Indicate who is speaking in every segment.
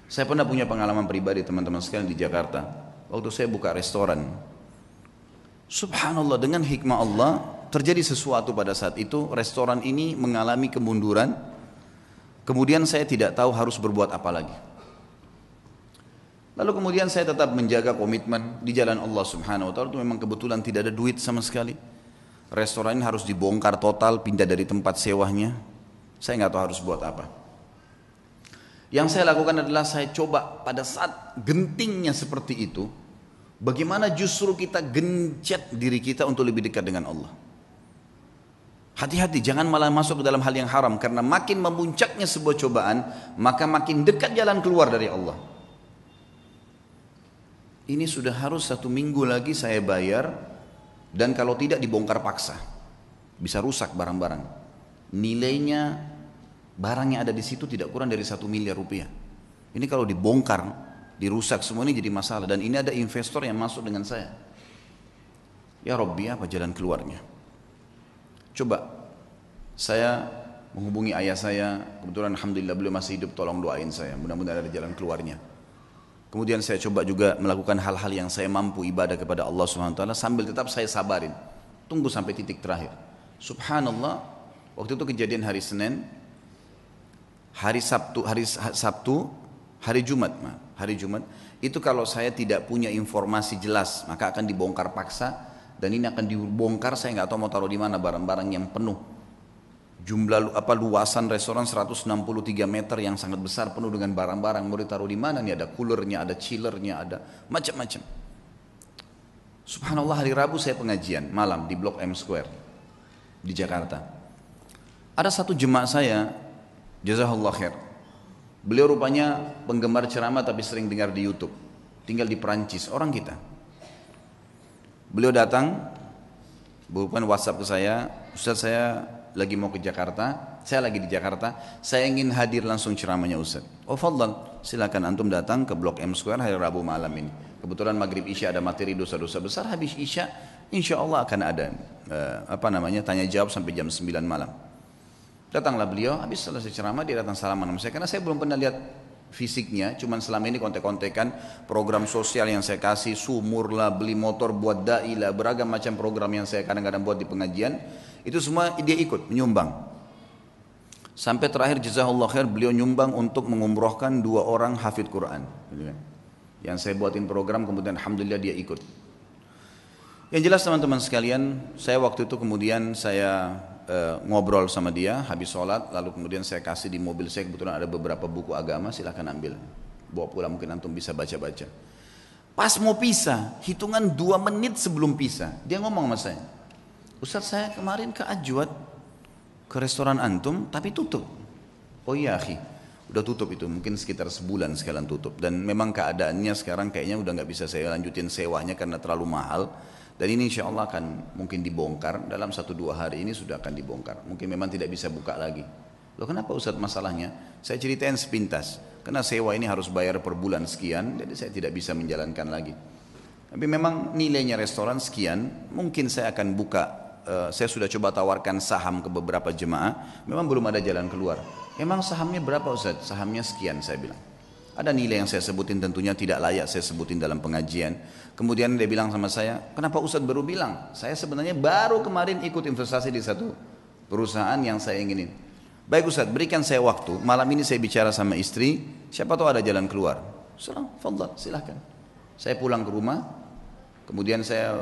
Speaker 1: Saya pernah punya pengalaman pribadi teman-teman sekalian di Jakarta. Waktu saya buka restoran, subhanallah dengan hikmah Allah terjadi sesuatu pada saat itu. Restoran ini mengalami kemunduran. Kemudian saya tidak tahu harus berbuat apa lagi. Lalu kemudian saya tetap menjaga komitmen di jalan Allah subhanahu wa ta'ala. Itu memang kebetulan tidak ada duit sama sekali. Restoran ini harus dibongkar total, pindah dari tempat sewanya. Saya nggak tahu harus buat apa. Yang saya lakukan adalah saya coba pada saat gentingnya seperti itu, bagaimana justru kita gencet diri kita untuk lebih dekat dengan Allah. Hati-hati, jangan malah masuk ke dalam hal yang haram, karena makin memuncaknya sebuah cobaan, maka makin dekat jalan keluar dari Allah. Ini sudah harus 1 minggu lagi saya bayar, dan kalau tidak dibongkar paksa, bisa rusak barang-barang. Nilainya barang yang ada di situ tidak kurang dari 1 miliar rupiah. Ini kalau dibongkar, dirusak semua ini jadi masalah. Dan ini ada investor yang masuk dengan saya. Ya Rabbi, apa jalan keluarnya? Coba saya menghubungi ayah saya. Kebetulan alhamdulillah beliau masih hidup, tolong doain saya. Mudah-mudahan ada jalan keluarnya. Kemudian saya coba juga melakukan hal-hal yang saya mampu ibadah kepada Allah SWT sambil tetap saya sabarin. Tunggu sampai titik terakhir. Subhanallah, waktu itu kejadian hari Senin, hari Jumat itu kalau saya tidak punya informasi jelas maka akan dibongkar paksa, dan ini akan dibongkar, saya nggak tahu mau taruh di mana barang-barang yang penuh. Jumlah luasan restoran 163 meter yang sangat besar, penuh dengan barang-barang, mau ditaruh di mana nih? Ada coolernya, ada chillernya, ada macam-macam. Subhanallah, hari Rabu saya pengajian malam di Blok M Square di Jakarta. Ada satu jemaah saya, jazakallah khair. Beliau rupanya penggemar ceramah tapi sering dengar di YouTube. Tinggal di Perancis, orang kita. Beliau datang, bukan WhatsApp ke saya, Ustaz saya lagi mau ke Jakarta, saya lagi di Jakarta, saya ingin hadir langsung ceramahnya Ustaz. Oh fadlan, silakan antum datang ke Blok M Square hari Rabu malam ini. Kebetulan maghrib isya ada materi dosa-dosa besar, habis isya insya Allah akan ada tanya jawab sampai jam 9 malam. Datanglah beliau, habis selesai ceramah dia datang salaman sama saya, karena saya belum pernah lihat fisiknya, cuman selama ini kontek-kontekan program sosial yang saya kasih, sumur lah, beli motor buat dai lah, beragam macam program yang saya kadang-kadang buat di pengajian, itu semua dia ikut menyumbang. Sampai terakhir jazakallah khair, beliau nyumbang untuk mengumrohkan 2 orang hafidh Quran. Yang saya buatin program, kemudian alhamdulillah dia ikut. Yang jelas teman-teman sekalian, saya waktu itu kemudian saya ngobrol sama dia habis sholat, lalu kemudian saya kasih di mobil saya, kebetulan ada beberapa buku agama, silahkan ambil, bawa pulang, mungkin antum bisa baca-baca. Pas mau pisah, hitungan 2 menit sebelum pisah, dia ngomong sama saya, Ustaz saya kemarin ke Ajwad, ke restoran antum tapi tutup. Oh iya akhi, udah tutup itu, mungkin sekitar sebulan sekalian tutup, dan memang keadaannya sekarang kayaknya udah gak bisa saya lanjutin sewanya karena terlalu mahal. Dan ini insya Allah akan mungkin dibongkar, dalam 1-2 hari ini sudah akan dibongkar. Mungkin memang tidak bisa buka lagi. Loh kenapa Ustaz masalahnya? Saya ceritain sepintas. Karena sewa ini harus bayar per bulan sekian, jadi saya tidak bisa menjalankan lagi. Tapi memang nilainya restoran sekian, mungkin saya akan buka. Saya sudah coba tawarkan saham ke beberapa jemaah, memang belum ada jalan keluar. Emang sahamnya berapa Ustaz? Sahamnya sekian, saya bilang. Ada nilai yang saya sebutin, tentunya tidak layak saya sebutin dalam pengajian. Kemudian dia bilang sama saya, kenapa Ustadz baru bilang? Saya sebenarnya baru kemarin ikut investasi di satu perusahaan yang saya inginin. Baik Ustadz, berikan saya waktu, malam ini saya bicara sama istri, siapa tahu ada jalan keluar. Fadhal, silahkan. Saya pulang ke rumah, kemudian saya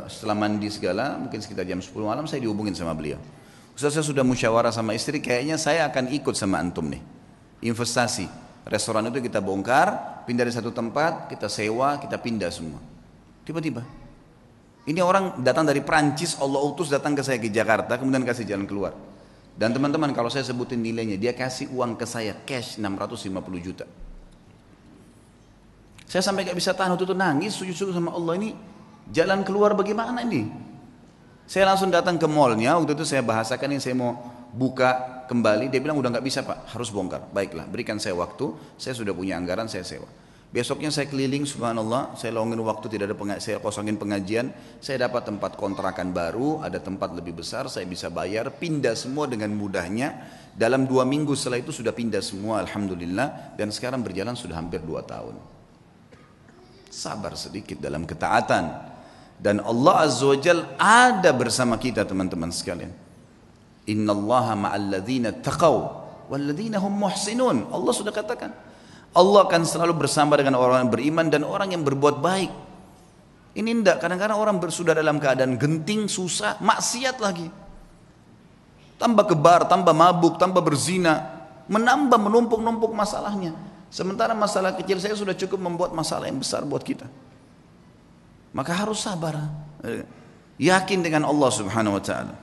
Speaker 1: setelah mandi segala, mungkin sekitar jam 10 malam saya dihubungin sama beliau. Ustadz saya sudah musyawarah sama istri, kayaknya saya akan ikut sama antum nih, investasi. Restoran itu kita bongkar, pindah dari satu tempat, kita sewa, kita pindah semua. Tiba-tiba, ini orang datang dari Prancis, Allah utus datang ke saya ke Jakarta, kemudian kasih jalan keluar. Dan teman-teman kalau saya sebutin nilainya, dia kasih uang ke saya cash 650 juta. Saya sampai gak bisa tahan, waktu itu nangis, sujud-sujud sama Allah, ini jalan keluar bagaimana ini? Saya langsung datang ke mallnya, waktu itu saya bahasakan ini saya mau buka kembali, dia bilang udah nggak bisa Pak, harus bongkar. Baiklah, berikan saya waktu, saya sudah punya anggaran, saya sewa. Besoknya saya keliling, subhanallah, saya longin waktu, tidak ada saya kosongin pengajian, saya dapat tempat kontrakan baru, ada tempat lebih besar, saya bisa bayar, pindah semua dengan mudahnya. Dalam 2 minggu setelah itu sudah pindah semua, alhamdulillah, dan sekarang berjalan sudah hampir 2 tahun. Sabar sedikit dalam ketaatan, dan Allah Azza wa Jal ada bersama kita teman-teman sekalian. Innallaha ma'al ladzina taqaw wal ladzina hum muhsinun. Allah sudah katakan, Allah akan selalu bersama dengan orang yang beriman dan orang yang berbuat baik. Ini tidak, kadang-kadang orang sudah dalam keadaan genting, susah, maksiat lagi. Tambah kebar, tambah mabuk, tambah berzina, menambah, menumpuk-numpuk masalahnya. Sementara masalah kecil saya sudah cukup membuat masalah yang besar buat kita. Maka harus sabar. Yakin dengan Allah Subhanahu wa ta'ala.